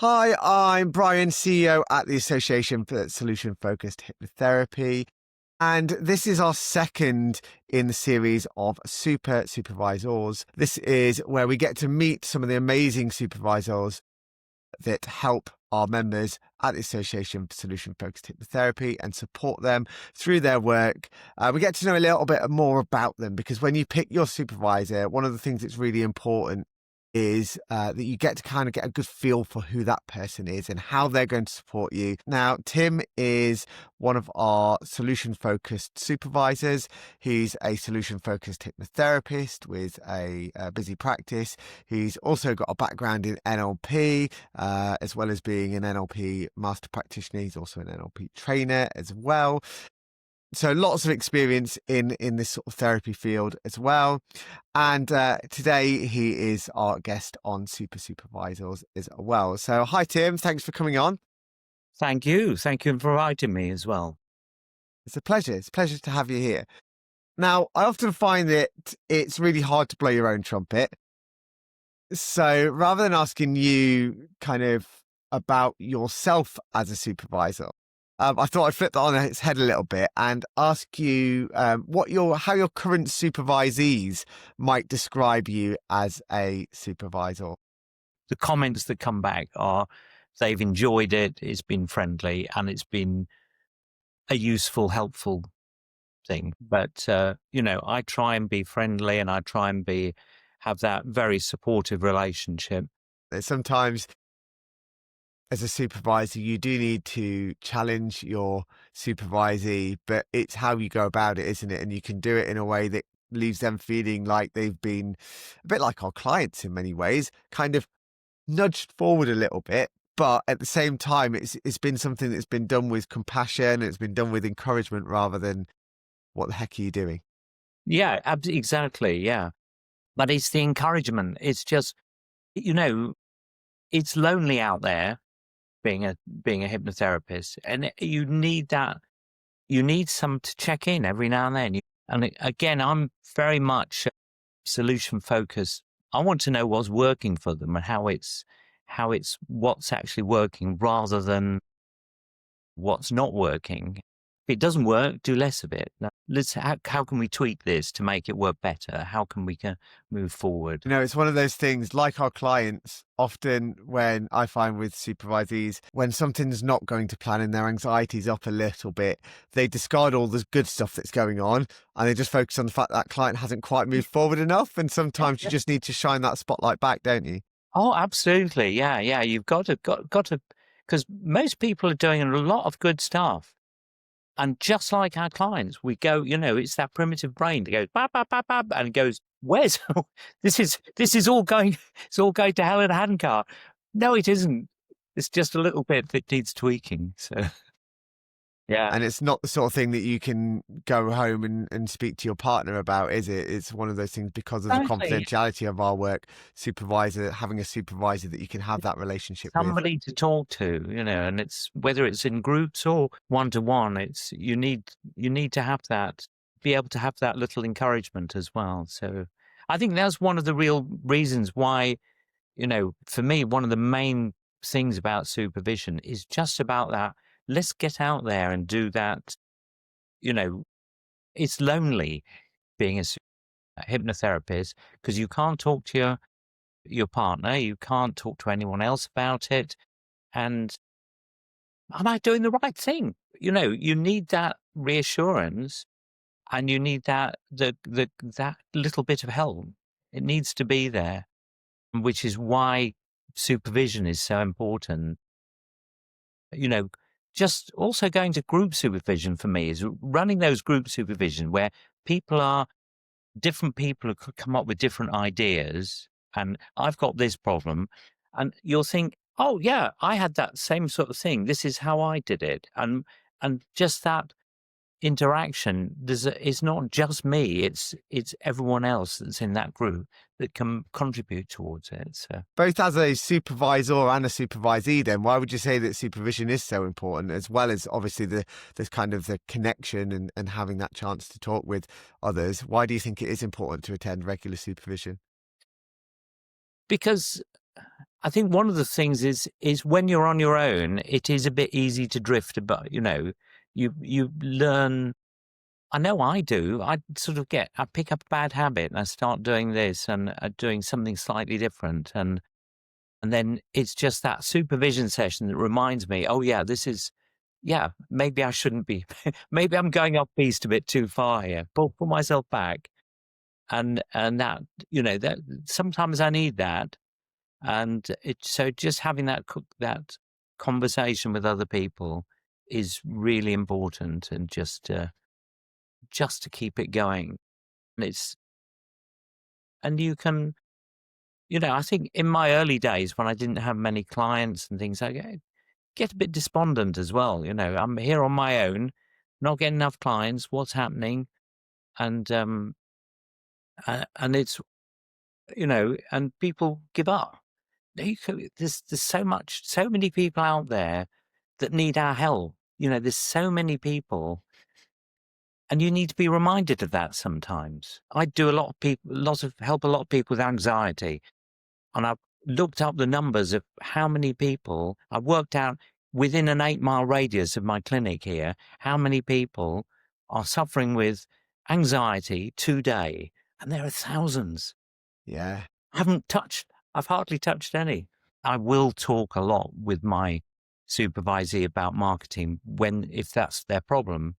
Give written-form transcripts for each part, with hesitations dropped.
Hi, I'm Brian, CEO at the Association for Solution Focused Hypnotherapy. And this is our second in the series of Super Supervisors. This is where we get to meet some of the amazing supervisors that help our members at the Association for Solution Focused Hypnotherapy and support them through their work. We get to know a little bit more about them because when you pick your supervisor, one of the things that's really important is that you get to kind of get a good feel for who that person is and how they're going to support you. Now, Tim is one of our solution focused supervisors. He's a solution focused hypnotherapist with a busy practice. He's also got a background in NLP, as well as being an NLP master practitioner. He's also an NLP trainer as well. So lots of experience in this sort of therapy field as well. And today he is our guest on Super Supervisors as well. So hi, Tim. Thanks for coming on. Thank you. Thank you for inviting me as well. It's a pleasure. It's a pleasure to have you here. Now, I often find that it's really hard to blow your own trumpet. So rather than asking you kind of about yourself as a supervisor, I thought I'd flip that on its head a little bit and ask you how your current supervisees might describe you as a supervisor. The comments that come back are they've enjoyed it, it's been friendly, and it's been a useful, helpful thing. But, I try and be friendly and I try and have that very supportive relationship. Sometimes as a supervisor, you do need to challenge your supervisee, but it's how you go about it, isn't it? And you can do it in a way that leaves them feeling like they've been a bit like our clients in many ways, kind of nudged forward a little bit. But at the same time, it's been something that's been done with compassion. It's been done with encouragement rather than what the heck are you doing? Yeah, exactly. Yeah. But it's the encouragement. It's just, it's lonely out there being a hypnotherapist, and you need that. You need some to check in every now and then. And again, I'm very much solution focused. I want to know what's working for them and how it's what's actually working rather than what's not working. If it doesn't work, do less of it. Now, how can we tweak this to make it work better? How can we move forward? It's one of those things like our clients. Often when I find with supervisees, when something's not going to plan and their anxiety's up a little bit, they discard all the good stuff that's going on and they just focus on the fact that client hasn't quite moved forward enough. And sometimes you just need to shine that spotlight back, don't you? Oh, absolutely. Yeah. Yeah. You've got to, because most people are doing a lot of good stuff. And just like our clients, we go, it's that primitive brain that goes, bap, bap, bap, bap, and it goes, where's, this is all going, it's all going to hell in a handcart. No, it isn't. It's just a little bit that needs tweaking. So, yeah. And it's not the sort of thing that you can go home and speak to your partner about, is it? It's one of those things because of the Exactly. confidentiality of our work, having a supervisor that you can have that relationship with. Somebody to talk to, and it's whether it's in groups or one-to-one, it's you need to have that, be able to have that little encouragement as well. So I think that's one of the real reasons why, for me, one of the main things about supervision is just about that. Let's get out there and do that. It's lonely being a hypnotherapist because you can't talk to your partner, you can't talk to anyone else about it. And am I doing the right thing? You need that reassurance and you need that that little bit of help. It needs to be there, which is why supervision is so important. Just also going to group supervision for me is running those group supervision where different people have come up with different ideas and I've got this problem and you'll think, oh yeah, I had that same sort of thing. This is how I did it. And just that interaction, it's not just me, it's everyone else that's in that group that can contribute towards it. So Both as a supervisor and a supervisee, then why would you say that supervision is so important, as well as obviously the kind of the connection and having that chance to talk with others? Why do you think it is important to attend regular supervision? because I think one of the things is when you're on your own, it is a bit easy to drift about, you learn. I know I do. I sort of I pick up a bad habit and I start doing this and doing something slightly different. And then it's just that supervision session that reminds me, oh yeah, maybe I shouldn't be, maybe I'm going off piste a bit too far here. Pull myself back. And that, that sometimes I need that. And so just having that conversation with other people is really important, and just to keep it going. And you can, I think in my early days when I didn't have many clients and things, I get a bit despondent as well. I'm here on my own, not getting enough clients. What's happening? And and it's, and people give up. There's so many people out there that need our help. There's so many people, and you need to be reminded of that sometimes. I do help a lot of people with anxiety, and I've looked up the numbers of how many people. I've worked out within an 8-mile radius of my clinic here how many people are suffering with anxiety today, and there are thousands. Yeah. I've hardly touched any. I will talk a lot with my supervisee about marketing if that's their problem.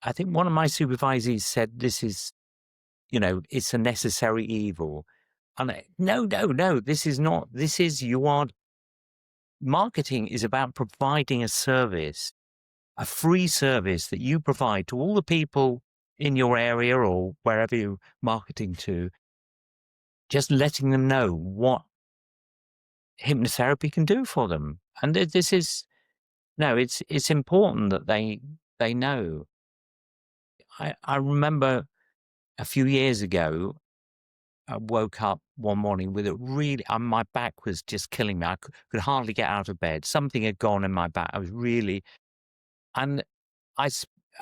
I think one of my supervisees said this is, it's a necessary evil. And no, this is not. Marketing is about providing a service, a free service that you provide to all the people in your area or wherever you're marketing to, just letting them know what hypnotherapy can do for them. And it's important that they know. I remember a few years ago, I woke up one morning with my back was just killing me. I could hardly get out of bed. Something had gone in my back. I was really, and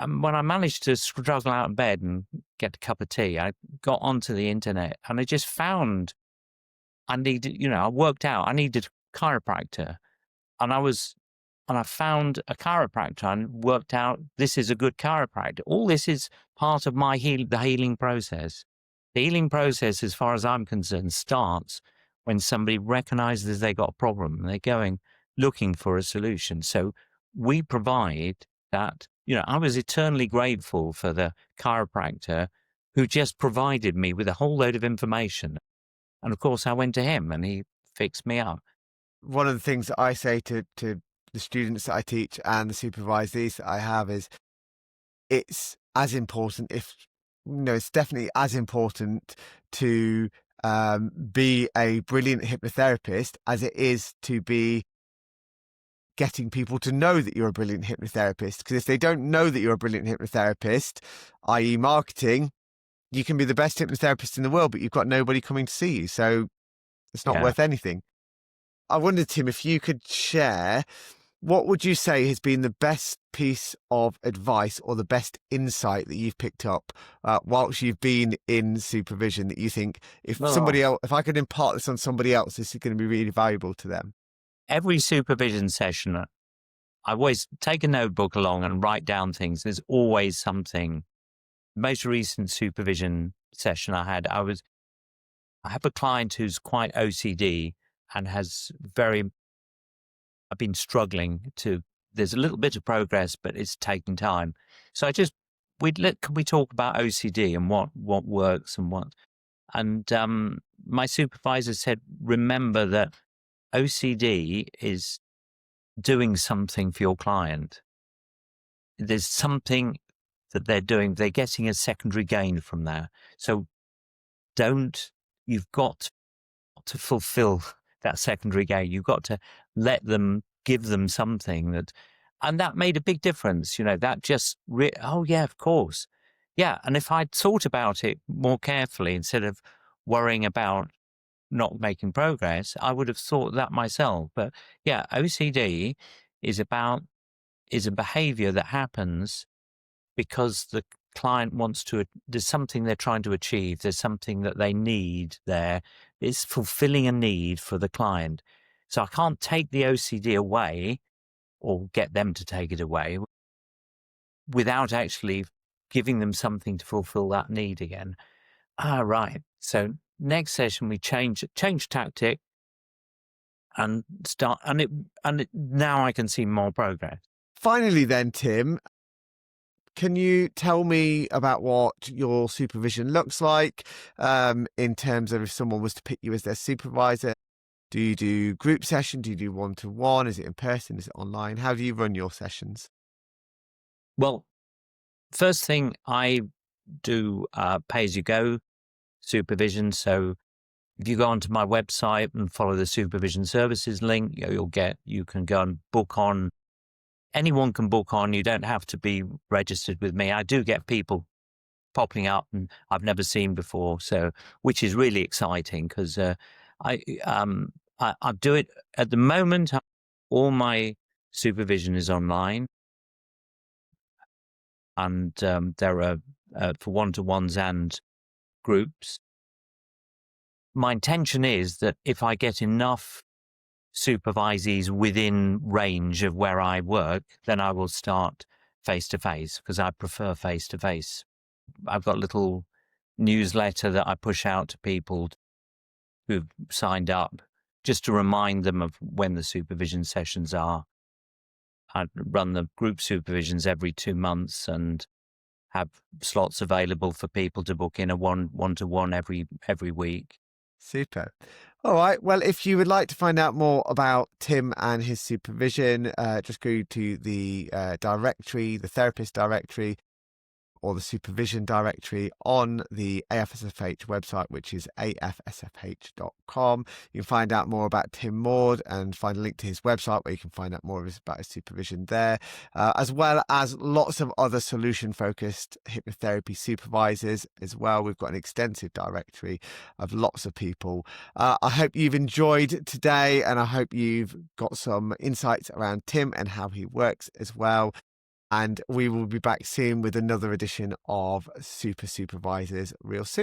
when I managed to struggle out of bed and get a cup of tea, I got onto the internet and I just found I worked out I needed a chiropractor. And I found a chiropractor and worked out this is a good chiropractor. All this is part of the healing process. The healing process, as far as I'm concerned, starts when somebody recognizes they got a problem and they're looking for a solution. So we provide that. I was eternally grateful for the chiropractor who just provided me with a whole load of information. And of course, I went to him and he fixed me up. One of the things that I say to the students that I teach and the supervisees that I have is it's as important, it's definitely as important to be a brilliant hypnotherapist as it is to be getting people to know that you're a brilliant hypnotherapist. Because if they don't know that you're a brilliant hypnotherapist, i.e. marketing, you can be the best hypnotherapist in the world, but you've got nobody coming to see you. So it's not worth anything. I wondered, Tim, if you could share, what would you say has been the best piece of advice or the best insight that you've picked up whilst you've been in supervision that you think if I could impart this on somebody else, this is going to be really valuable to them? Every supervision session, I always take a notebook along and write down things. There's always something. The most recent supervision session I had, I have a client who's quite OCD and I've been struggling there's a little bit of progress, but it's taking time. So can we talk about OCD and what works and what, and my supervisor said, remember that OCD is doing something for your client. There's something that they're doing. They're getting a secondary gain from that. So you've got to fulfill that secondary gain. You've got to give them something and that made a big difference. That just, oh yeah, of course. Yeah. And if I'd thought about it more carefully, instead of worrying about not making progress, I would have thought that myself. But yeah, OCD is a behavior that happens because the client there's something they're trying to achieve. There's something that they need there. It's fulfilling a need for the client. So I can't take the OCD away or get them to take it away without actually giving them something to fulfill that need again. Right. So next session we change tactic and start, now I can see more progress. Finally then, Tim, can you tell me about what your supervision looks like in terms of if someone was to pick you as their supervisor? Do you do group session? Do you do one-to-one? Is it in person? Is it online? How do you run your sessions? Well, first thing I do pay-as-you-go supervision. So if you go onto my website and follow the supervision services link, you can go and book on. Anyone can book on. You don't have to be registered with me. I do get people popping up and I've never seen before, so which is really exciting because I do it at the moment. All my supervision is online, and there are for one-to-ones and groups. My intention is that if I get enough supervisees within range of where I work, then I will start face-to-face because I prefer face-to-face. I've got a little newsletter that I push out to people who've signed up just to remind them of when the supervision sessions are. I run the group supervisions every 2 months and have slots available for people to book in a one-to-one every week. Super. All right. Well, if you would like to find out more about Tim and his supervision, just go to the directory, the therapist directory, or the supervision directory on the AFSFH website, which is afsfh.com. You can find out more about Tim Maude and find a link to his website where you can find out more about his supervision there, as well as lots of other solution-focused hypnotherapy supervisors as well. We've got an extensive directory of lots of people. I hope you've enjoyed today, and I hope you've got some insights around Tim and how he works as well. And we will be back soon with another edition of Super Supervisors real soon.